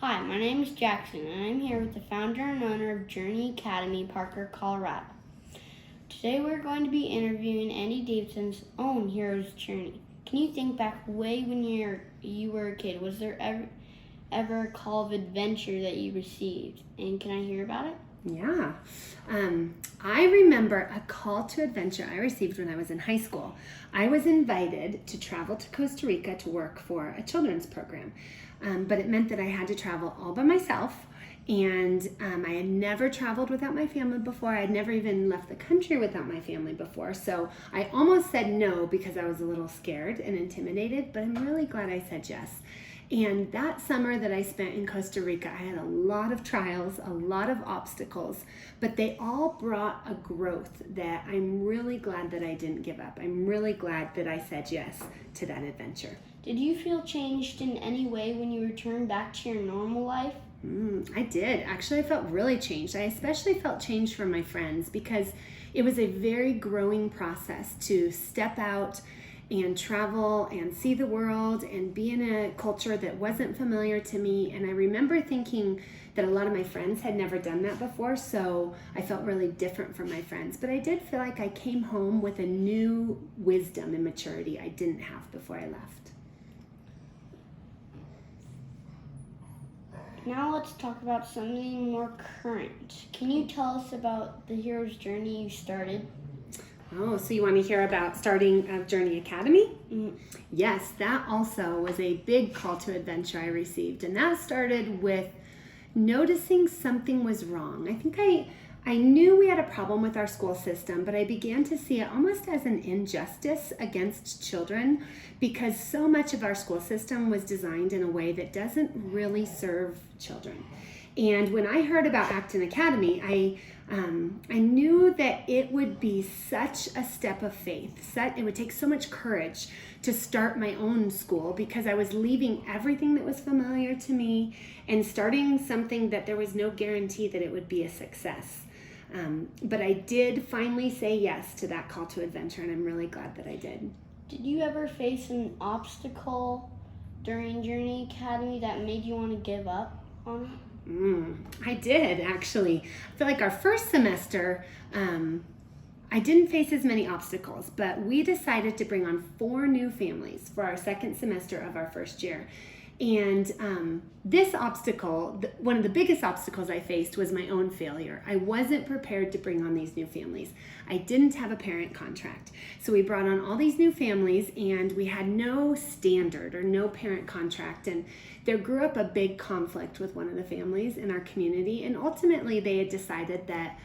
Hi, my name is Jackson, and I'm here with the founder and owner of Journey Academy, Parker, Colorado. Today we're going to be interviewing Andy Davidson's own hero's journey. Can you think back way when you were a kid? Was there ever a call of adventure that you received? And can I hear about it? Yeah. I remember a call to adventure I received when I was in high school. I was invited to travel to Costa Rica to work for a children's program, but it meant that I had to travel all by myself. And I had never traveled without my family before. I had never even left the country without my family before. So I almost said no because I was a little scared and intimidated, but I'm really glad I said yes. And that summer that I spent in Costa Rica, I had a lot of trials, a lot of obstacles, but they all brought a growth that I'm really glad that I didn't give up. I'm really glad that I said yes to that adventure. Did you feel changed in any way when you returned back to your normal life? I did. Actually, I felt really changed. I especially felt changed from my friends because it was a very growing process to step out and travel and see the world and be in a culture that wasn't familiar to me. And I remember thinking that a lot of my friends had never done that before, so I felt really different from my friends. But I did feel like I came home with a new wisdom and maturity I didn't have before I left. Now let's talk about something more current. Can you tell us about the hero's journey you started? Oh, so you want to hear about starting Journey Academy? Mm. Yes, that also was a big call to adventure I received. And that started with noticing something was wrong. I think I knew we had a problem with our school system, but I began to see it almost as an injustice against children because so much of our school system was designed in a way that doesn't really serve children. And when I heard about Acton Academy, I knew that it would be such a step of faith. It would take so much courage to start my own school because I was leaving everything that was familiar to me and starting something that there was no guarantee that it would be a success. But I did finally say yes to that call to adventure, and I'm really glad that I did. Did you ever face an obstacle during Journey Academy that made you want to give up on it? I did, actually. I feel like our first semester, I didn't face as many obstacles, but we decided to bring on 4 new families for our second semester of our first year. And this obstacle, one of the biggest obstacles I faced was my own failure. I wasn't prepared to bring on these new families. I didn't have a parent contract. So we brought on all these new families and we had no standard or no parent contract. And there grew up a big conflict with one of the families in our community. And ultimately they had decided that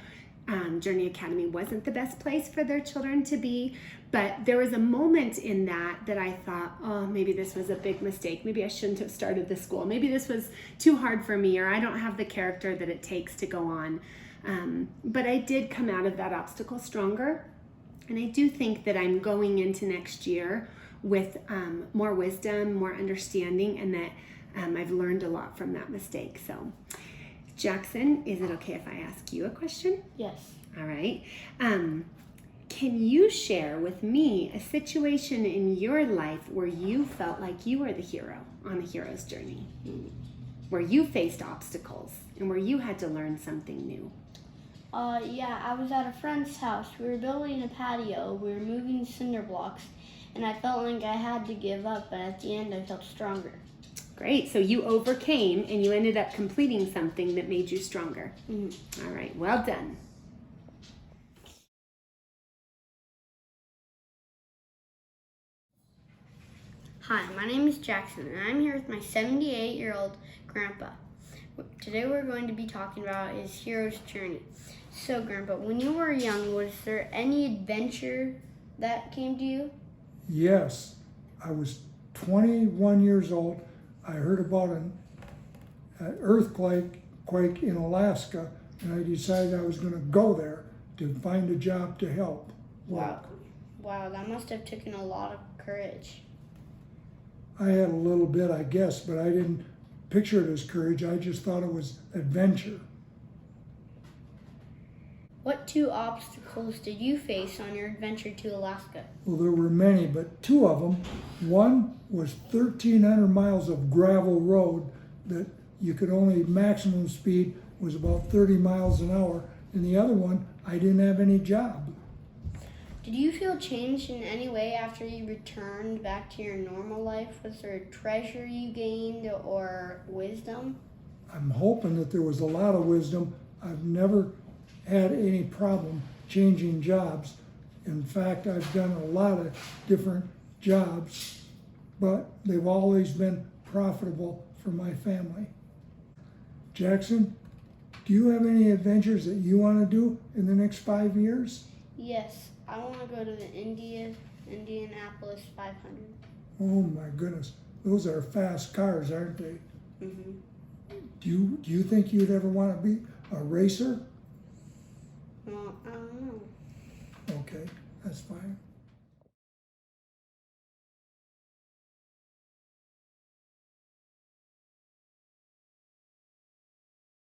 Journey Academy wasn't the best place for their children to be, but there was a moment in that I thought, oh, maybe this was a big mistake. Maybe I shouldn't have started this school. Maybe this was too hard for me, or I don't have the character that it takes to go on. But I did come out of that obstacle stronger, and I do think that I'm going into next year with more wisdom, more understanding, and that I've learned a lot from that mistake. So Jackson, is it okay if I ask you a question? Yes. All right. Can you share with me a situation in your life where you felt like you were the hero on a hero's journey? Where you faced obstacles and where you had to learn something new? Yeah, I was at a friend's house. We were building a patio. We were moving cinder blocks, and I felt like I had to give up, but at the end I felt stronger. Great. So you overcame and you ended up completing something that made you stronger. Mm-hmm. All right. Well done. Hi, my name is Jackson, and I'm here with my 78-year-old grandpa. Today we're going to be talking about his hero's journey. So, Grandpa, when you were young, was there any adventure that came to you? Yes, I was 21 years old. I heard about an earthquake in Alaska, and I decided I was going to go there to find a job to help. Wow, that must have taken a lot of courage. I had a little bit, I guess, but I didn't picture it as courage. I just thought it was adventure. What 2 obstacles did you face on your adventure to Alaska? Well, there were many, but 2 of them. One was 1,300 miles of gravel road that you could only, maximum speed was about 30 miles an hour. And the other one, I didn't have any job. Did you feel changed in any way after you returned back to your normal life? Was there a treasure you gained or wisdom? I'm hoping that there was a lot of wisdom. I've never had any problem changing jobs. In fact, I've done a lot of different jobs, but they've always been profitable for my family. Jackson, do you have any adventures that you want to do in the next 5 years? Yes, I want to go to the Indianapolis 500. Oh my goodness, those are fast cars, aren't they? Mm-hmm. Do you think you'd ever want to be a racer? Well, I don't know. Okay, that's fine.